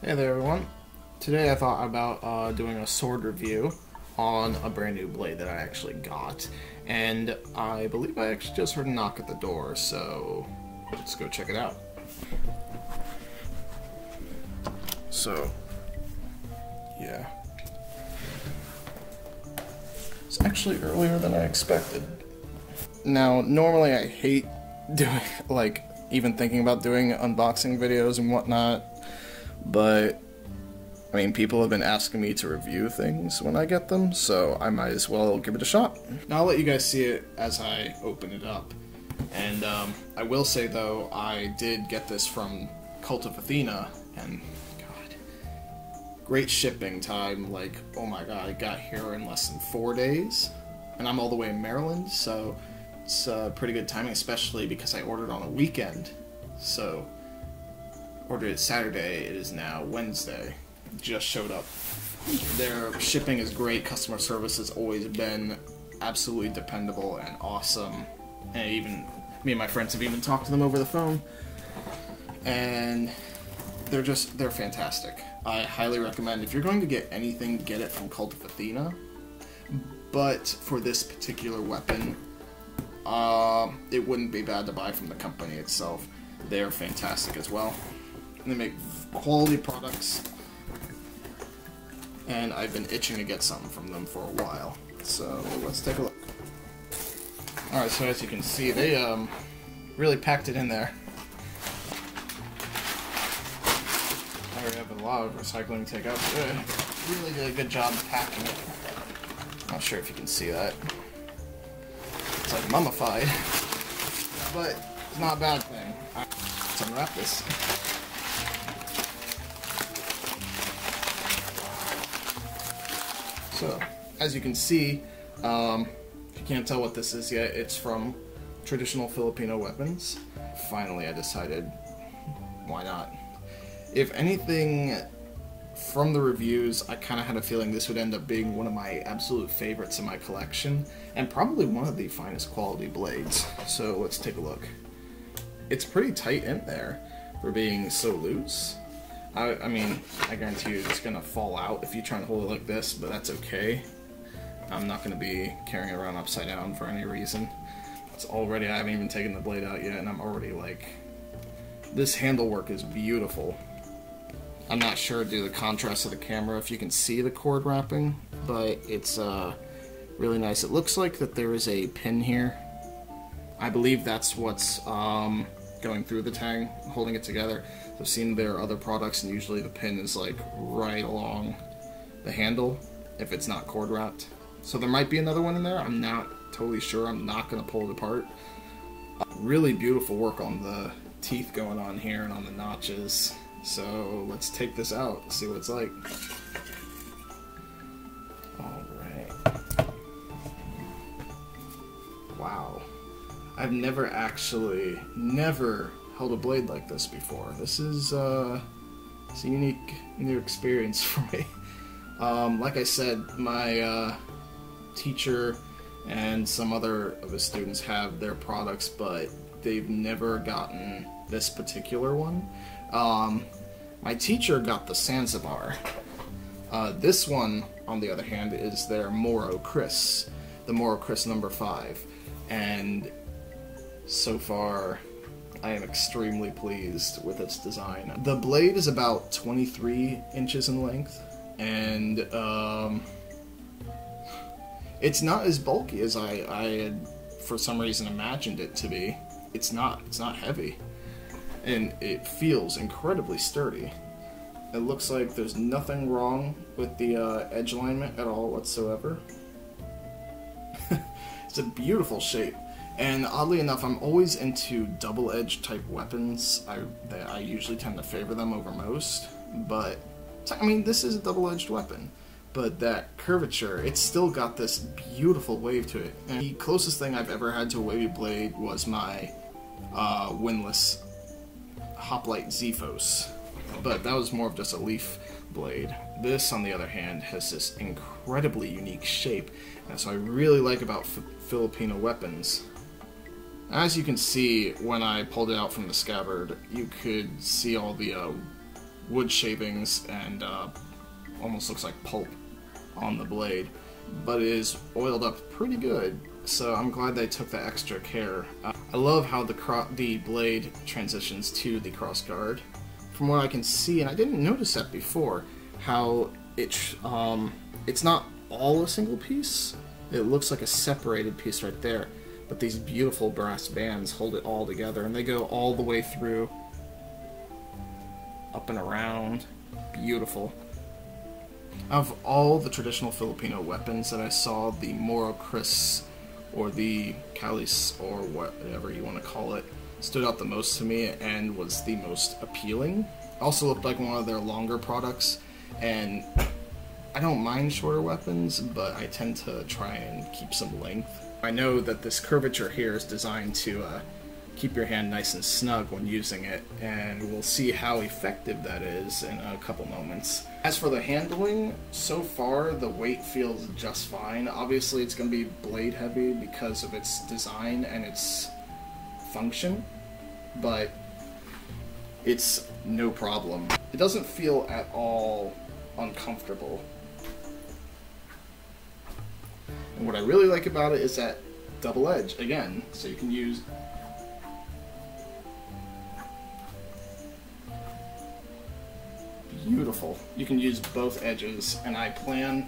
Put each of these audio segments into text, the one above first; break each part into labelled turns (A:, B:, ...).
A: Hey there everyone. Today I thought about doing a sword review on a brand new blade that I actually got, and I believe I actually just heard a knock at the door, so let's go check it out. So, yeah. It's actually earlier than I expected. Now, normally I hate doing, even thinking about doing unboxing videos and whatnot, but I mean, people have been asking me to review things when I get them, so I might as well give it a shot. Now I'll let you guys see it as I open it up. And I will say though, I did get this from Cult of Athena, and god, great shipping time. Like, oh my god, I got here in less than 4 days, and I'm all the way in Maryland, so it's pretty good timing, especially because I ordered on a weekend. So ordered it Saturday, it is now Wednesday. Just showed up. Their shipping is great, customer service has always been absolutely dependable and awesome, and even me and my friends have even talked to them over the phone, and they're fantastic. I highly recommend, if you're going to get anything, get it from Cult of Athena, but for this particular weapon, it wouldn't be bad to buy from the company itself. They're fantastic as well. They make quality products, and I've been itching to get something from them for a while. So let's take a look. Alright, so as you can see, they really packed it in there. I already have a lot of recycling takeout. Really did a good job packing it. Not sure if you can see that. It's like mummified, but it's not a bad thing. Let's unwrap this. So, as you can see, if you can't tell what this is yet, it's from traditional Filipino weapons. Finally, I decided, why not? If anything, from the reviews, I kind of had a feeling this would end up being one of my absolute favorites in my collection, and probably one of the finest quality blades. So let's take a look. It's pretty tight in there for being so loose. I mean, I guarantee you it's going to fall out if you try and hold it like this, but that's okay. I'm not going to be carrying it around upside down for any reason. It's already, I haven't even taken the blade out yet, and I'm already like, this handle work is beautiful. I'm not sure due to the contrast of the camera if you can see the cord wrapping, but it's really nice. It looks like that there is a pin here. I believe that's what's going through the tang, holding it together. I've seen their other products, and usually the pin is like right along the handle if it's not cord wrapped. So there might be another one in there. I'm not totally sure. I'm not going to pull it apart. Really beautiful work on the teeth going on here and on the notches. So let's take this out, see what it's like. Alright. Wow. I've never held a blade like this before. This is it's a unique new experience for me. Like I said, my teacher and some other of his students have their products, but they've never gotten this particular one. My teacher got the Zanzibar. This one, on the other hand, is their Moro Kris, the Moro Kris number 5, and so far I am extremely pleased with its design. The blade is about 23 inches in length, and it's not as bulky as I had for some reason imagined it to be. It's not heavy, and it feels incredibly sturdy. It looks like there's nothing wrong with the edge alignment at all whatsoever. It's a beautiful shape. And oddly enough, I'm always into double-edged type weapons. I usually tend to favor them over most, but I mean, this is a double-edged weapon, but that curvature, it's still got this beautiful wave to it. And the closest thing I've ever had to a wavy blade was my windlass Hoplite Zephos, but that was more of just a leaf blade. This, on the other hand, has this incredibly unique shape, and that's what I really like about Filipino weapons. As you can see, when I pulled it out from the scabbard, you could see all the wood shavings and almost looks like pulp on the blade, but it is oiled up pretty good, so I'm glad they took the extra care. I love how the blade transitions to the crossguard. From what I can see, and I didn't notice that before, how it's not all a single piece. It looks like a separated piece right there, but these beautiful brass bands hold it all together, and they go all the way through, up and around. Beautiful. Of all the traditional Filipino weapons that I saw, the Moro Kris, or the Kalis, or whatever you want to call it, stood out the most to me and was the most appealing. Also looked like one of their longer products, and I don't mind shorter weapons, but I tend to try and keep some length. I know that this curvature here is designed to keep your hand nice and snug when using it, and we'll see how effective that is in a couple moments. As for the handling, so far the weight feels just fine. Obviously it's going to be blade heavy because of its design and its function, but it's no problem. It doesn't feel at all uncomfortable. And what I really like about it is that double edge, again, so you can use beautiful. You can use both edges, and I plan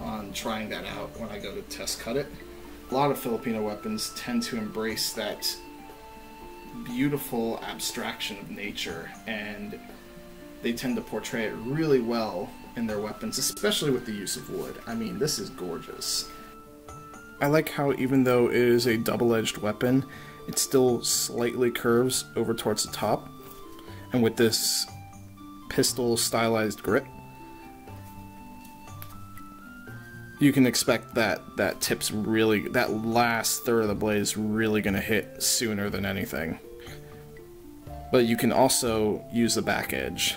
A: on trying that out when I go to test cut it. A lot of Filipino weapons tend to embrace that beautiful abstraction of nature, and they tend to portray it really well in their weapons, especially with the use of wood. I mean, this is gorgeous. I like how even though it is a double-edged weapon, it still slightly curves over towards the top, and with this pistol stylized grip, you can expect that that last third of the blade is really going to hit sooner than anything. But you can also use the back edge.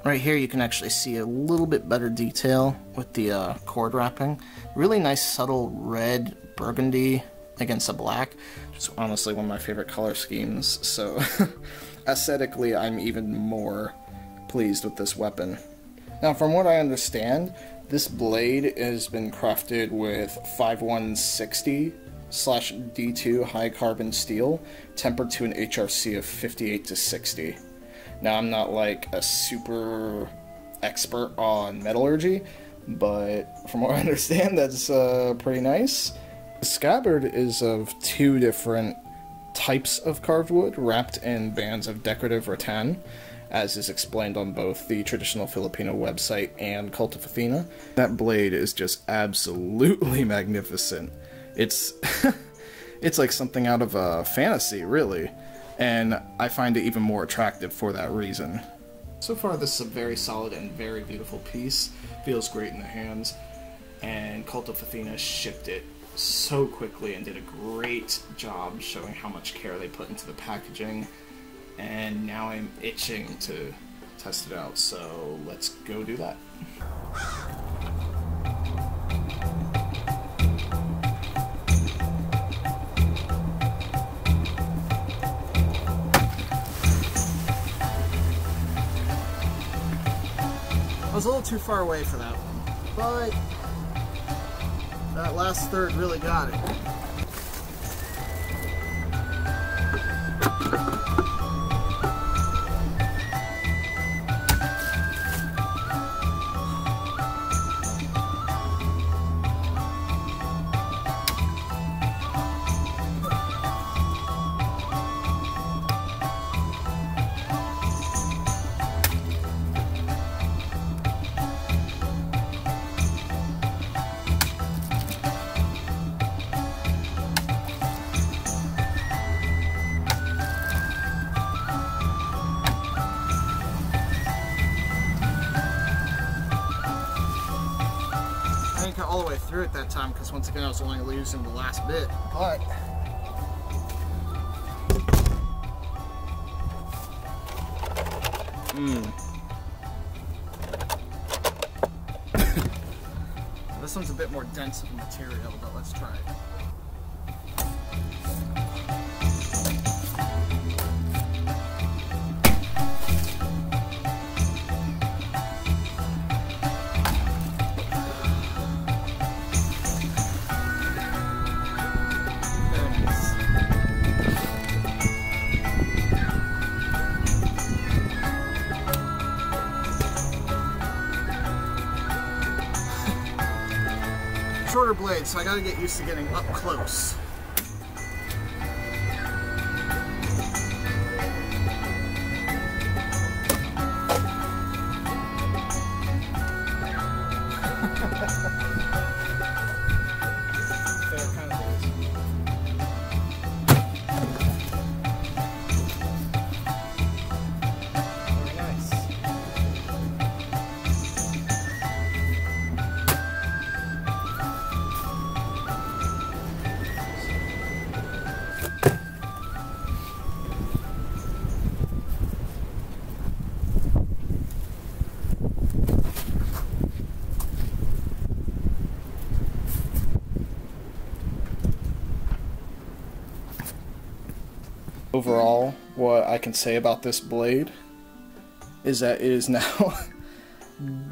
A: Right here you can actually see a little bit better detail with the cord wrapping. Really nice subtle red burgundy against the black. Just honestly one of my favorite color schemes, so aesthetically I'm even more pleased with this weapon. Now, from what I understand, this blade has been crafted with 5160/D2 high carbon steel, tempered to an HRC of 58 to 60. Now, I'm not like a super expert on metallurgy, but from what I understand, that's pretty nice. The scabbard is of two different types of carved wood, wrapped in bands of decorative rattan, as is explained on both the traditional Filipino website and Cult of Athena. That blade is just absolutely magnificent. It's it's like something out of a fantasy, really, and I find it even more attractive for that reason. So far, this is a very solid and very beautiful piece. Feels great in the hands, and Cult of Athena shipped it so quickly and did a great job showing how much care they put into the packaging. And now I'm itching to test it out, so let's go do that. I was a little too far away for that one, but that last third really got it. All the way through it that time, because once again I was only losing the last bit, but this one's a bit more dense of a material, but let's try it. blade, so I gotta get used to getting up close. Overall, what I can say about this blade is that it is now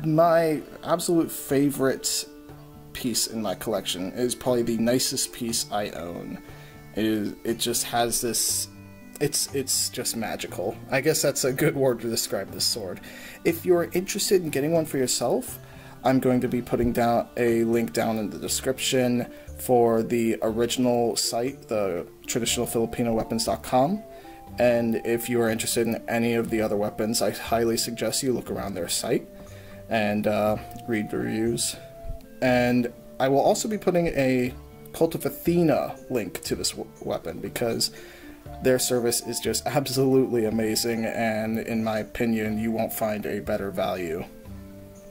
A: my absolute favorite piece in my collection. It is probably the nicest piece I own. It just has this, it's just magical. I guess that's a good word to describe this sword. If you're interested in getting one for yourself, I'm going to be putting down a link down in the description for the original site, the traditionalfilipinoweapons.com. And if you are interested in any of the other weapons, I highly suggest you look around their site and read the reviews. And I will also be putting a Cult of Athena link to this weapon because their service is just absolutely amazing, and in my opinion, you won't find a better value.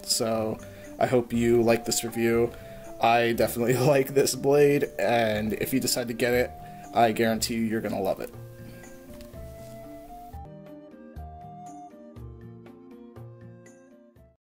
A: So I hope you like this review. I definitely like this blade, and if you decide to get it, I guarantee you're gonna love it.